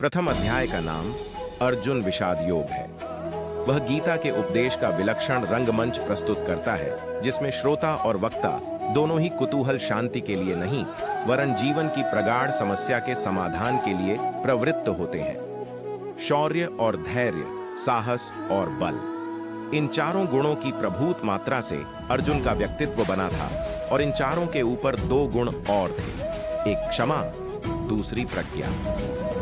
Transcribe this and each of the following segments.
प्रथम अध्याय का नाम अर्जुन विषाद योग है। वह गीता के उपदेश का विलक्षण रंगमंच प्रस्तुत करता है, जिसमें श्रोता और वक्ता दोनों ही कुतूहल शांति के लिए नहीं, वरन जीवन की प्रगाढ़ समस्या के समाधान के लिए प्रवृत्त होते हैं। शौर्य और धैर्य, साहस और बल, इन चारों गुणों की प्रभूत मात्रा से अर्जुन का व्यक्तित्व बना था और इन चारों के ऊपर दो गुण और थे, एक क्षमा, दूसरी प्रज्ञा।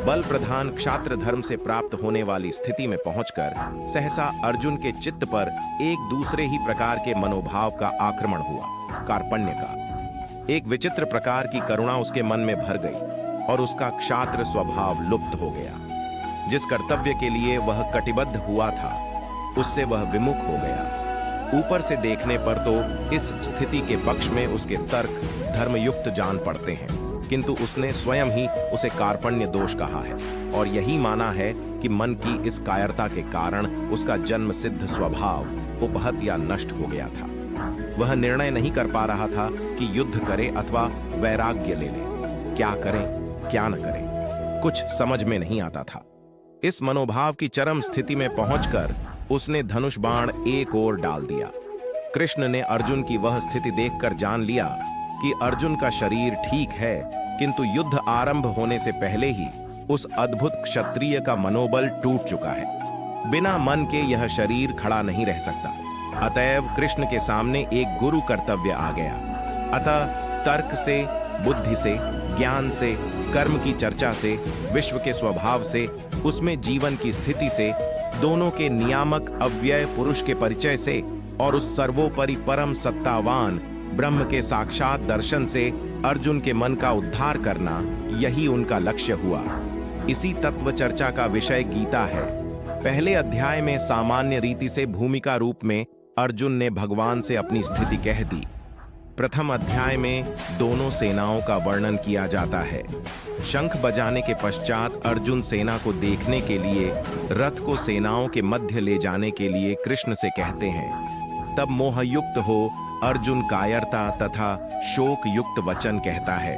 बल प्रधान क्षात्र धर्म से प्राप्त होने वाली स्थिति में पहुंचकर सहसा अर्जुन के चित्त पर एक दूसरे ही प्रकार के मनोभाव का आक्रमण हुआ, कार्पण्य का। एक विचित्र प्रकार की करुणा उसके मन में भर गई और उसका क्षात्र स्वभाव लुप्त हो गया। जिस कर्तव्य के लिए वह कटिबद्ध हुआ था, उससे वह विमुख हो गया। ऊपर से देखने पर तो इस स्थिति के पक्ष में उसके तर्क धर्मयुक्त जान पड़ते हैं, किंतु उसने स्वयं ही उसे कार्पण्य दोष कहा है और यही माना है कि मन की इस कायरता के कारण उसका जन्म सिद्ध स्वभाव उपहत या नष्ट हो गया था। वह निर्णय नहीं कर पा रहा था कि युद्ध करे अथवा वैराग्य ले ले। क्या करें, क्या न करें, कुछ समझ में नहीं आता था। इस मनोभाव की चरम स्थिति में पहुंचकर उसने धनुष बाण एक ओर डाल दिया। कृष्ण ने अर्जुन की वह स्थिति देखकर जान लिया कि अर्जुन का शरीर ठीक है, किंतु युद्ध आरंभ होने से पहले ही उस अद्भुत क्षत्रिय का मनोबल टूट चुका है। बिना मन के यह शरीर खड़ा नहीं रह सकता। अतएव कृष्ण के सामने एक गुरु कर्तव्य आ गया। अतः तर्क से, बुद्धि से, ज्ञान से, कर्म की चर्चा से, विश्व के स्वभाव से, उसमें जीवन की स्थिति से, दोनों के नियामक अव्यय पुरुष के परिचय से और उस सर्वोपरि परम सत्तावान ब्रह्म के साक्षात दर्शन से अर्जुन के मन का उद्धार करना, यही उनका लक्ष्य हुआ। इसी तत्व चर्चा का विषय गीता है। पहले अध्याय में सामान्य रीति से भूमिका रूप में अर्जुन ने भगवान से अपनी स्थिति कह दी। प्रथम अध्याय में दोनों सेनाओं का वर्णन किया जाता है। शंख बजाने के पश्चात अर्जुन सेना को देखने के लिए रथ को सेनाओं के मध्य ले जाने के लिए कृष्ण से कहते हैं। तब मोहयुक्त हो अर्जुन कायरता तथा शोक युक्त वचन कहता है।